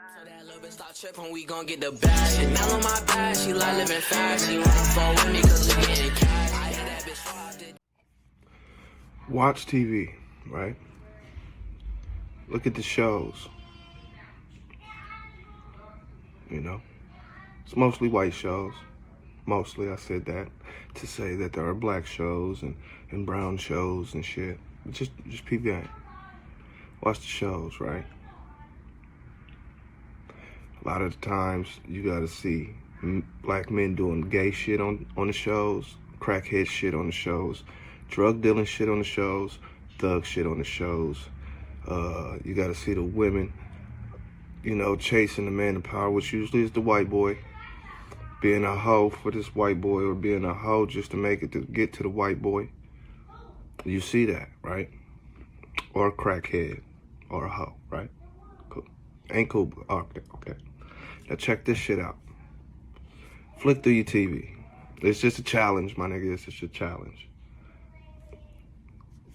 So that little bitch start tripping, we gon' get the bag. Chanel on my back, she like living fast. She wanna fall with me cause we getting cash. I hit that bitch hard. Watch TV, right? Look at the shows. You know? It's mostly white shows. Mostly, I said that to say that there are black shows and brown shows and shit. Just peep that. Watch the shows, right? A lot of the times you gotta see black men doing gay shit on the shows, crackhead shit on the shows, drug dealing shit on the shows, thug shit on the shows. You gotta see the women, you know, chasing the man in power, which usually is the white boy, being a hoe for this white boy or being a hoe just to make it to get to the white boy. You see that, right? Or a crackhead or a hoe, right? Cool. Ain't cool, but okay. Now check this shit out. Flick through your TV. It's just a challenge, my nigga. It's just a challenge.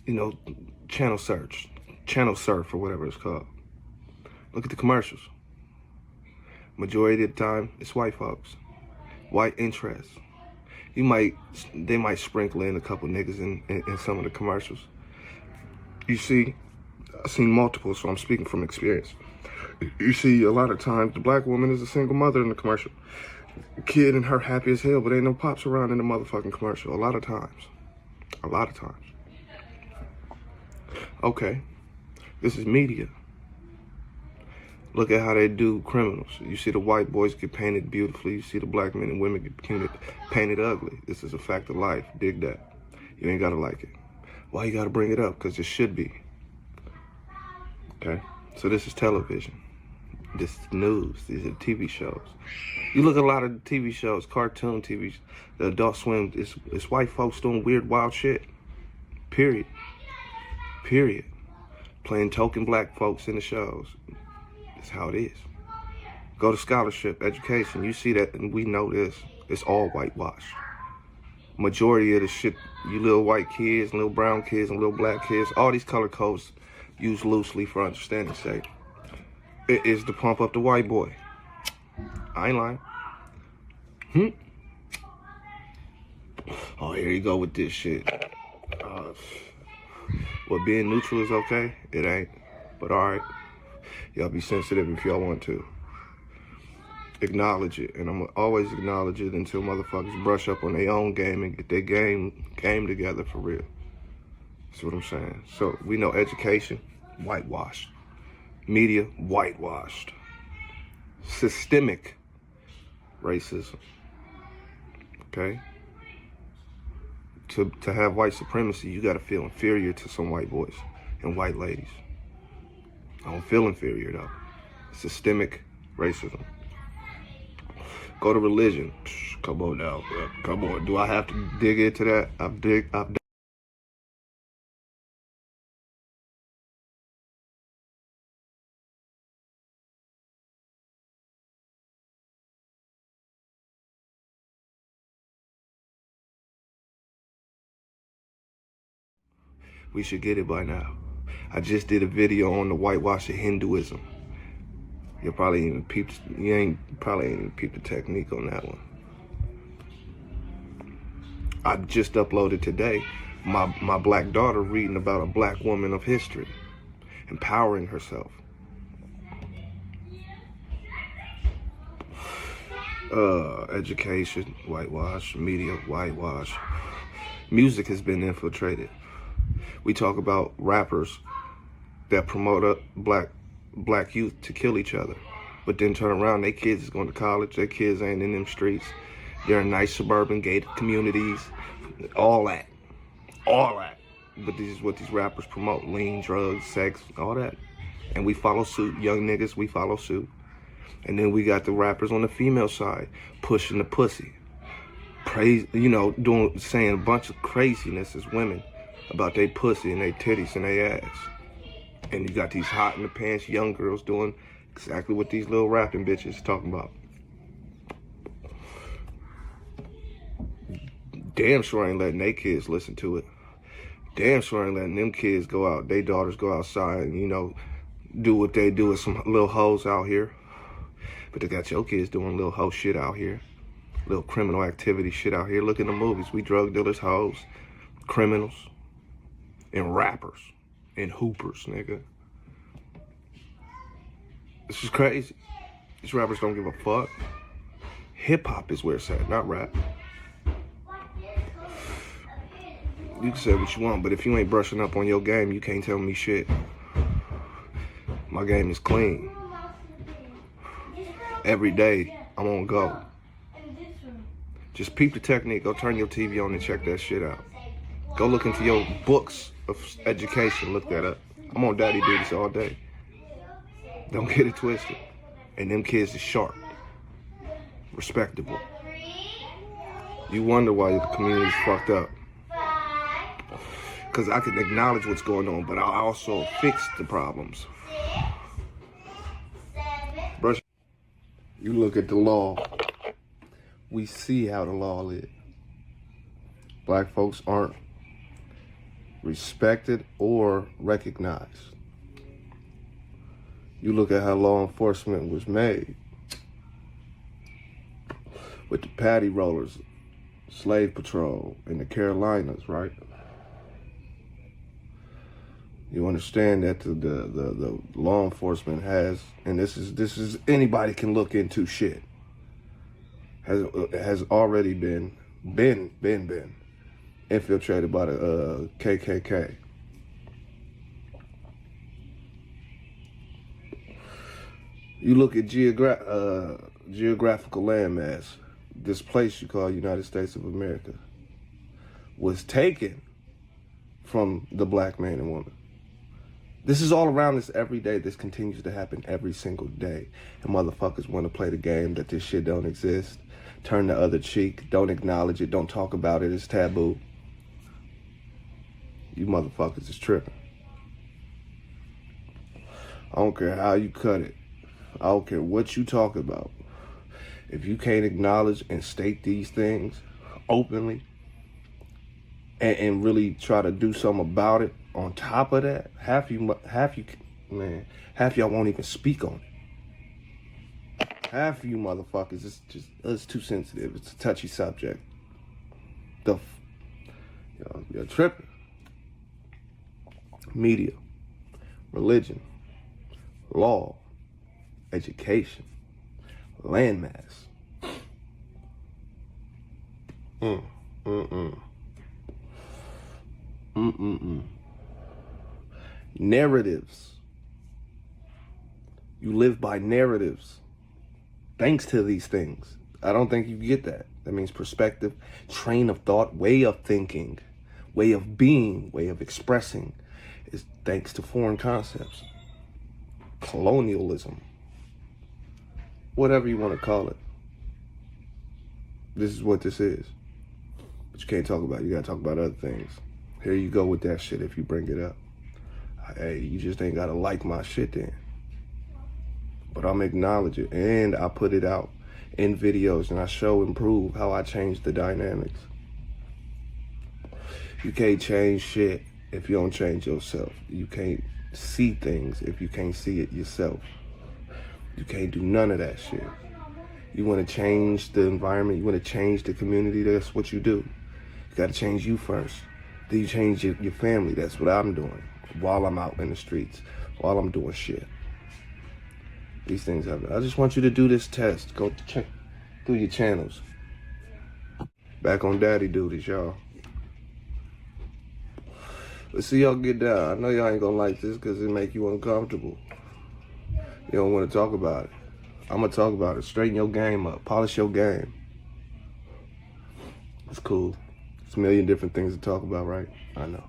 You know, channel surf or whatever it's called. Look at the commercials. Majority of the time, it's white folks. White interests. They might sprinkle in a couple niggas in some of the commercials. You see, I've seen multiple, so I'm speaking from experience. You see, a lot of times, the black woman is a single mother in the commercial. Kid and her happy as hell, but ain't no pops around in the motherfucking commercial. A lot of times. Okay, this is media. Look at how they do criminals. You see the white boys get painted beautifully. You see the black men and women get painted ugly. This is a fact of life. Dig that. You ain't gotta like it. Why you gotta bring it up? Because it should be. Okay? So this is television. This is news. These are TV shows. You look at a lot of TV shows, cartoon TV, the Adult Swim, it's white folks doing weird, wild shit. Period. Playing token black folks in the shows. That's how it is. Go to scholarship, education. You see that, and we know this. It's all whitewashed. Majority of the shit, you little white kids, little brown kids, and little black kids, all these color codes used loosely for understanding's sake. It is to pump up the white boy. I ain't lying. Oh, here you go with this shit. Well, being neutral is okay? It ain't. But alright. Y'all be sensitive if y'all want to. Acknowledge it. And I'm going to always acknowledge it until motherfuckers brush up on their own game and get their game together for real. That's what I'm saying. So, we know education, whitewashed. Media, whitewashed. Systemic racism. Okay? To have white supremacy, you gotta feel inferior to some white boys and white ladies. I don't feel inferior though. Systemic racism. Go to religion. Come on now, bro. Come on. Do I have to dig into that? I've We should get it by now. I just did a video on the whitewash of Hinduism. You ain't probably even peeped the technique on that one. I just uploaded today my black daughter reading about a black woman of history, empowering herself. Education, whitewash, media, whitewash. Music has been infiltrated. We talk about rappers that promote black youth to kill each other, but then turn around, their kids is going to college, their kids ain't in them streets, they're in nice suburban gated communities, all that. But this is what these rappers promote: lean, drugs, sex, all that. And we follow suit. Young niggas, we follow suit. And then we got the rappers on the female side pushing the pussy, praise, you know, saying a bunch of craziness as women about they pussy and they titties and they ass. And you got these hot in the pants young girls doing exactly what these little rapping bitches talking about. Damn sure ain't letting they kids listen to it. Damn sure ain't letting them kids go out, they daughters go outside and, you know, do what they do with some little hoes out here. But they got your kids doing little hoe shit out here. Little criminal activity shit out here. Look in the movies. We drug dealers, hoes, criminals, and rappers, and hoopers, nigga. This is crazy. These rappers don't give a fuck. Hip-hop is where it's at, not rap. You can say what you want, but if you ain't brushing up on your game, you can't tell me shit. My game is clean. Every day, I'm on go. Just peep the technique. Go turn your TV on and check that shit out. Go look into your books of education. Look that up. I'm on daddy duties all day. Don't get it twisted. And them kids is sharp. Respectable. You wonder why the community's fucked up. Because I can acknowledge what's going on, but I also fix the problems. Brush. You look at the law. We see how the law is. Black folks aren't respected or recognized. You look at how law enforcement was made. With the paddy rollers, slave patrol in the Carolinas, right? You understand that the law enforcement has, and this is anybody can look into shit, has already been infiltrated by the KKK. You look at geographical landmass. This place you call United States of America was taken from the black man and woman. This is all around us every day. This continues to happen every single day. And motherfuckers want to play the game that this shit don't exist. Turn the other cheek. Don't acknowledge it. Don't talk about it. It's taboo. You motherfuckers is tripping. I don't care how you cut it. I don't care what you talk about. If you can't acknowledge and state these things openly and really try to do something about it, on top of that, half y'all won't even speak on it. Half of you motherfuckers, it's too sensitive. It's a touchy subject. You're tripping. Media, religion, law, education, landmass. Narratives. You live by narratives. Thanks to these things. I don't think you get that. That means perspective, train of thought, way of thinking, way of being, way of expressing is thanks to foreign concepts. Colonialism. Whatever you want to call it. This is what this is. But you can't talk about it. You got to talk about other things. Here you go with that shit if you bring it up. Hey, you just ain't got to like my shit then. But I'm acknowledge it. And I put it out in videos and I show and prove how I changed the dynamics. You can't change shit if you don't change yourself. You can't see things if you can't see it yourself. You can't do none of that shit. You want to change the environment, you want to change the community, that's what you do. You got to change you first. Then you change your family. That's what I'm doing while I'm out in the streets, while I'm doing shit. These things happen. I just want you to do this test. Go check through your channels. Back on daddy duties, y'all. Let's see y'all get down. I know y'all ain't gonna like this because it make you uncomfortable. You don't want to talk about it. I'm gonna talk about it. Straighten your game up. Polish your game. It's cool. It's a million different things to talk about, right? I know.